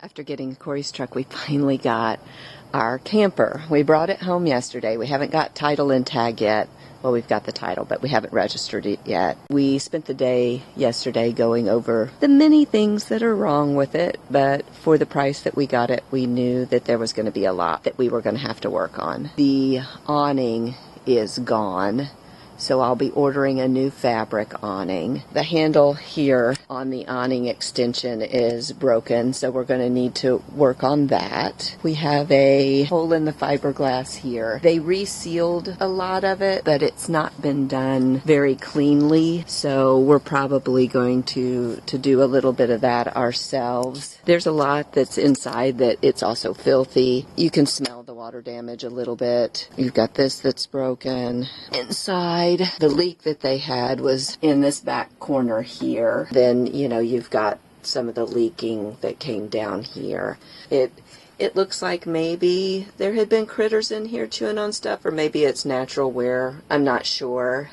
After getting Corey's truck, we finally got our camper. We brought it home yesterday. We haven't got title and tag yet. Well, we've got the title, but we haven't registered it yet. We spent the day yesterday going over the many things that are wrong with it, but for the price that we got it, we knew that there was going to be a lot that we were going to have to work on. The awning is gone, so I'll be ordering a new fabric awning. The handle here on the awning extension is broken, so we're going to need to work on that. We have a hole in the fiberglass here. They resealed a lot of it, but it's not been done very cleanly, so we're probably going to do a little bit of that ourselves. There's a lot that's inside that it's also filthy. You can smell the water damage a little bit. You've got this that's broken inside. The leak that they had was in this back corner here. Then, you've got some of the leaking that came down here. It looks like maybe there had been critters in here chewing on stuff, or maybe it's natural wear. I'm not sure.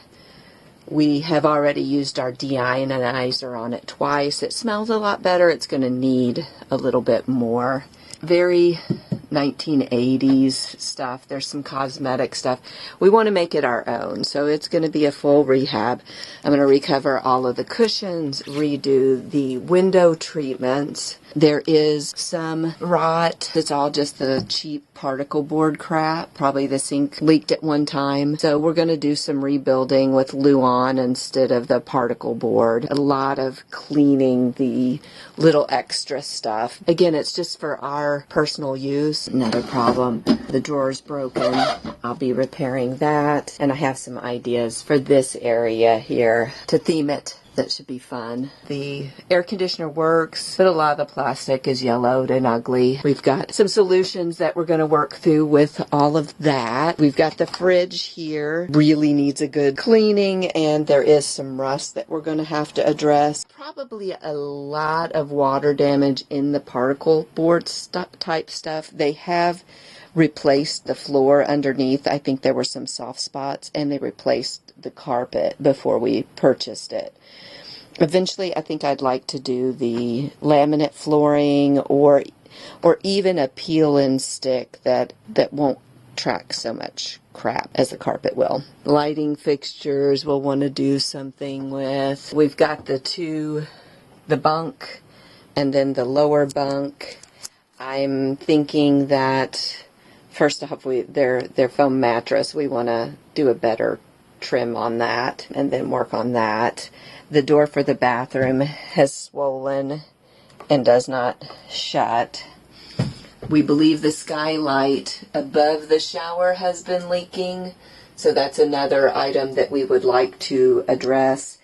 We have already used our deionizer on it twice. It smells a lot better. It's going to need a little bit more. Very 1980s stuff. There's some cosmetic stuff. We want to make it our own, so it's going to be a full rehab. I'm going to recover all of the cushions, redo the window treatments. There is some rot. It's all just the cheap particle board crap. Probably the sink leaked at one time. So we're going to do some rebuilding with Luan instead of the particle board. A lot of cleaning the little extra stuff. Again, it's just for our personal use. Another problem. The drawer's broken. I'll be repairing that. And I have some ideas for this area here to theme it. That should be fun. The air conditioner works, but a lot of the plastic is yellowed and ugly. We've got some solutions that we're going to work through with all of that. We've got the fridge here. Really needs a good cleaning, and there is some rust that we're going to have to address. Probably a lot of water damage in the particle board type stuff. They have replaced the floor underneath. I think there were some soft spots, and they replaced the carpet before we purchased it. Eventually, I think I'd like to do the laminate flooring or even a peel-and stick that won't track so much crap as the carpet will. Lighting fixtures we'll want to do something with. We've got the bunk and then the lower bunk. I'm thinking that first off, their foam mattress, we want to do a better trim on that and then work on that. The door for the bathroom has swollen and does not shut. We believe the skylight above the shower has been leaking, so that's another item that we would like to address.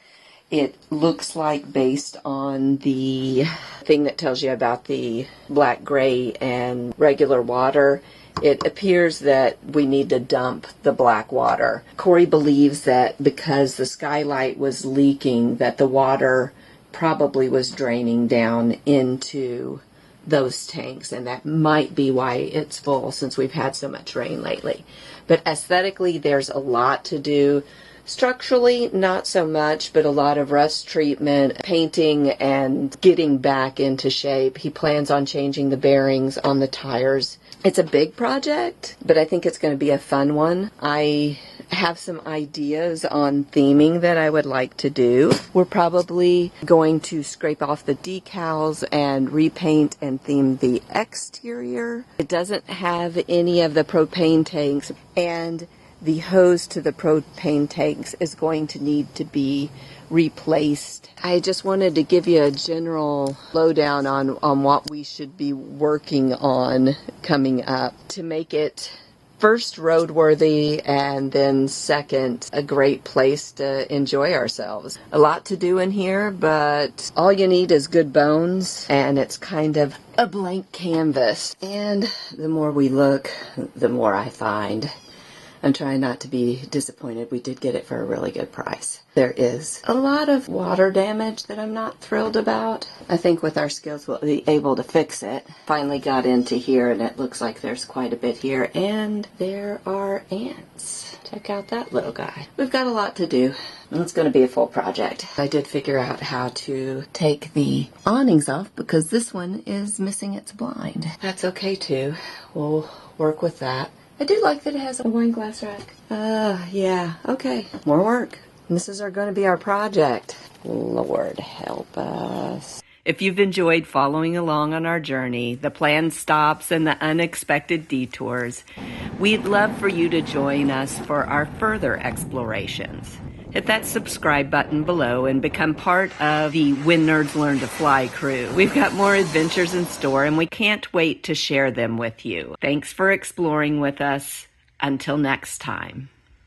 It looks like, based on the thing that tells you about the black, gray, and regular water, it appears that we need to dump the black water. Corey believes that because the skylight was leaking, that the water probably was draining down into those tanks, and that might be why it's full since we've had so much rain lately. But aesthetically, there's a lot to do. Structurally, not so much, but a lot of rust treatment, painting, and getting back into shape. He plans on changing the bearings on the tires. It's a big project, but I think it's going to be a fun one. I have some ideas on theming that I would like to do. We're probably going to scrape off the decals and repaint and theme the exterior. It doesn't have any of the propane tanks, and the hose to the propane tanks is going to need to be replaced. I just wanted to give you a general lowdown on what we should be working on coming up to make it first roadworthy and then second a great place to enjoy ourselves. A lot to do in here, but all you need is good bones, and it's kind of a blank canvas. And the more we look, the more I find. I'm trying not to be disappointed. We did get it for a really good price. There is a lot of water damage that I'm not thrilled about. I think with our skills we'll be able to fix it. Finally got into here and it looks like there's quite a bit here, and there are ants. Check out that little guy. We've got a lot to do. It's going to be a full project. I did figure out how to take the awnings off because this one is missing its blind. That's okay too. We'll work with that. I do like that it has a wine glass rack. Yeah, okay. More work. This is going to be our project. Lord help us. If you've enjoyed following along on our journey, the planned stops and the unexpected detours, we'd love for you to join us for our further explorations. Hit that subscribe button below and become part of the When Nerds Learn to Fly crew. We've got more adventures in store and we can't wait to share them with you. Thanks for exploring with us. Until next time.